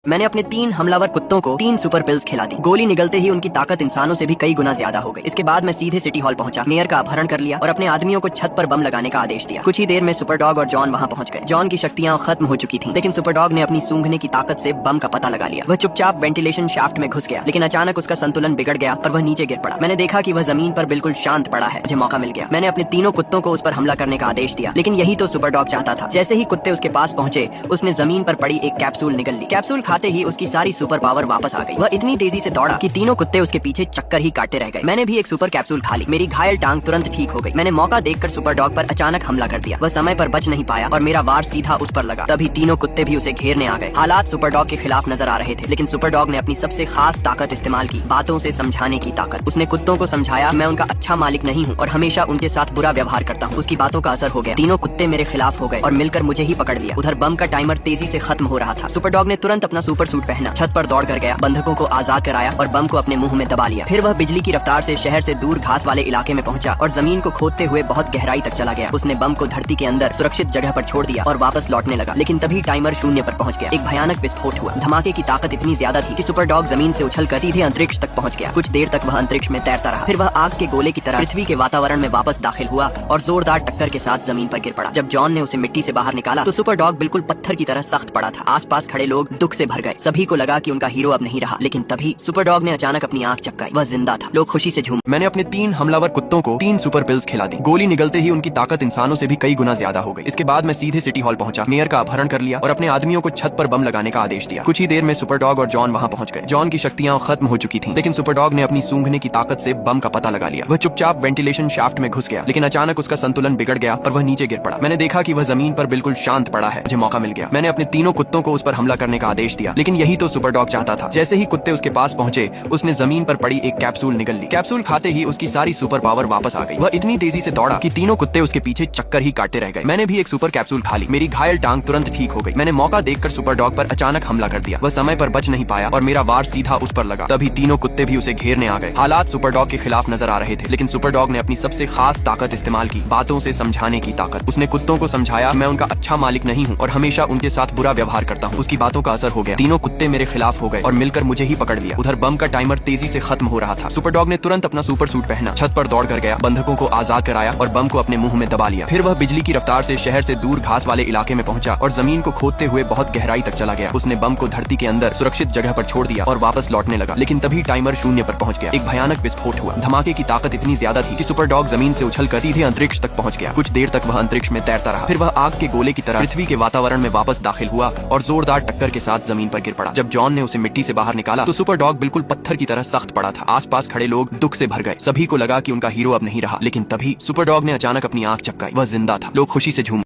मैंने अपने 3 हमलावर कुत्तों को 3 सुपर पिल्स खिला दी। गोली निगलते ही उनकी ताकत इंसानों से भी कई गुना ज्यादा हो गई। इसके बाद मैं सीधे सिटी हॉल पहुंचा, मेयर का अपहरण कर लिया और अपने आदमियों को छत पर बम लगाने का आदेश दिया। कुछ ही देर में सुपर डॉग और जॉन वहां पहुंच गए। जॉन की शक्तियां खत्म हो चुकी थीं, लेकिन सुपर डॉग ने अपनी सूंघने की ताकत से बम का पता लगा लिया। वह चुपचाप वेंटिलेशन शाफ्ट में घुस गया, लेकिन अचानक उसका संतुलन बिगड़ गया और वह नीचे गिर पड़ा। मैंने देखा कि वह जमीन पर बिल्कुल शांत पड़ा है। मुझे मौका मिल गया। मैंने अपने तीनों कुत्तों को उस पर हमला करने का आदेश दिया, लेकिन यही तो सुपर डॉग चाहता था। जैसे ही कुत्ते उसके पास पहुंचे, उसने जमीन पर पड़ी एक कैप्सूल निगल ली। कैप्सूल खाते ही उसकी सारी सुपर पावर वापस आ गई। वह इतनी तेजी से दौड़ा कि तीनों कुत्ते उसके पीछे चक्कर ही काटते रह गए। मैंने भी एक सुपर कैप्सूल खा ली। मेरी घायल टांग तुरंत ठीक हो गई। मैंने मौका देखकर सुपर डॉग पर अचानक हमला कर दिया। वह समय पर बच नहीं पाया और मेरा वार सीधा उस पर लगा। तभी तीनों कुत्ते भी उसे घेरने आ गए। हालात सुपर डॉग के खिलाफ नजर आ रहे थे, लेकिन सुपर डॉग ने अपनी सबसे खास ताकत इस्तेमाल की, बातों से समझाने की ताकत। उसने कुत्तों को समझाया कि मैं उनका अच्छा मालिक नहीं हूँ और हमेशा उनके साथ बुरा व्यवहार करता हूँ। उसकी बातों का असर हो गया। तीनों कुत्ते मेरे खिलाफ हो गए और मिलकर मुझे ही पकड़ लिया। उधर बम का टाइमर तेजी से खत्म हो रहा था। सुपर डॉग ने तुरंत अपना सुपर सूट पहना, छत पर दौड़ कर गया, बंधकों को आजाद कराया और बम को अपने मुंह में दबा लिया। फिर वह बिजली की रफ्तार से शहर से दूर घास वाले इलाके में पहुंचा और जमीन को खोदते हुए बहुत गहराई तक चला गया। उसने बम को धरती के अंदर सुरक्षित जगह पर छोड़ दिया और वापस लौटने लगा, लेकिन तभी टाइमर शून्य पर पहुंच गया। एक भयानक विस्फोट हुआ। धमाके की ताकत इतनी ज्यादा थी कि सुपर डॉग जमीन से उछलकर सीधे अंतरिक्ष तक पहुंच गया। कुछ देर तक वह अंतरिक्ष में तैरता रहा। फिर वह आग के गोले की तरह पृथ्वी के वातावरण में वापस दाखिल हुआ और जोरदार टक्कर के साथ जमीन पर गिर पड़ा। जब जॉन ने उसे मिट्टी से बाहर निकाला तो सुपर डॉग बिल्कुल पत्थर की तरह सख्त पड़ा था। आसपास खड़े लोग दुख से भर गए। सभी को लगा कि उनका हीरो अब नहीं रहा, लेकिन तभी सुपर डॉग ने अचानक अपनी आंख चपकाई। वह जिंदा था। लोग खुशी से झूम। मैंने अपने 3 हमलावर कुत्तों को 3 सुपर पिल्स खिला दी। गोली निगलते ही उनकी ताकत इंसानों से भी कई गुना ज्यादा हो गई। इसके बाद मैं सीधे सिटी हॉल पहुंचा, मेयर का अपहरण कर लिया और अपने आदमियों को छत पर बम लगाने का आदेश दिया। कुछ ही देर में सुपर डॉग और जॉन वहां पहुंच गए। जॉन की शक्तियां खत्म हो चुकी थीं, लेकिन सुपर डॉग ने अपनी सूंघने की ताकत से बम का पता लगा लिया। वह चुपचाप वेंटिलेशन शाफ्ट में घुस गया, लेकिन अचानक उसका संतुलन बिगड़ गया और वह नीचे गिर पड़ा। मैंने देखा कि वह जमीन पर बिल्कुल शांत पड़ा है। मुझे मौका मिल गया। मैंने अपने तीनों कुत्तों को उस पर हमला करने का आदेश दिया, लेकिन यही तो सुपर डॉग चाहता था। जैसे ही कुत्ते उसके पास पहुंचे, उसने जमीन पर पड़ी एक कैप्सूल निगल ली। कैप्सूल खाते ही उसकी सारी सुपर पावर वापस आ गई। वह इतनी तेजी से दौड़ा कि तीनों कुत्ते उसके पीछे चक्कर ही काटते रह गए। मैंने भी एक सुपर कैप्सूल खा ली। मेरी घायल टांग तुरंत ठीक हो गई। मैंने मौका देखकर सुपर डॉग पर अचानक हमला कर दिया। वह समय पर बच नहीं पाया और मेरा वार सीधा उस पर लगा। तभी तीनों कुत्ते भी उसे घेरने आ गए। हालात सुपर डॉग के खिलाफ नजर आ रहे थे, लेकिन सुपर डॉग ने अपनी सबसे खास ताकत इस्तेमाल की, बातों से समझाने की ताकत। उसने कुत्तों को समझाया मैं उनका अच्छा मालिक नहीं हूँ और हमेशा उनके साथ बुरा व्यवहार करता हूँ। उसकी बातों का असर हो गया। तीनों कुत्ते मेरे खिलाफ हो गए और मिलकर मुझे ही पकड़ लिया। उधर बम का टाइमर तेजी से खत्म हो रहा था। सुपर डॉग ने तुरंत अपना सुपर सूट पहना, छत पर दौड़ कर गया, बंधकों को आजाद कराया और बम को अपने मुंह में दबा लिया। फिर वह बिजली की रफ्तार से शहर से दूर घास वाले इलाके में पहुंचा और जमीन को खोदते हुए बहुत गहराई तक चला गया। उसने बम को धरती के अंदर सुरक्षित जगह पर छोड़ दिया और वापस लौटने लगा, लेकिन तभी टाइमर शून्य पर पहुंच गया। एक भयानक विस्फोट हुआ। धमाके की ताकत इतनी ज्यादा थी कि सुपर डॉग जमीन से उछलकर सीधे अंतरिक्ष तक पहुंच गया। कुछ देर तक वह अंतरिक्ष में तैरता रहा। फिर वह आग के गोले की तरह पृथ्वी के वातावरण में वापस दाखिल हुआ और जोरदार टक्कर के साथ जमीन पर गिर पड़ा। जब जॉन ने उसे मिट्टी से बाहर निकाला तो सुपर डॉग बिल्कुल पत्थर की तरह सख्त पड़ा था। आसपास खड़े लोग दुख से भर गए। सभी को लगा कि उनका हीरो अब नहीं रहा, लेकिन तभी सुपर डॉग ने अचानक अपनी आंख चपकाई। वह जिंदा था। लोग खुशी से झूम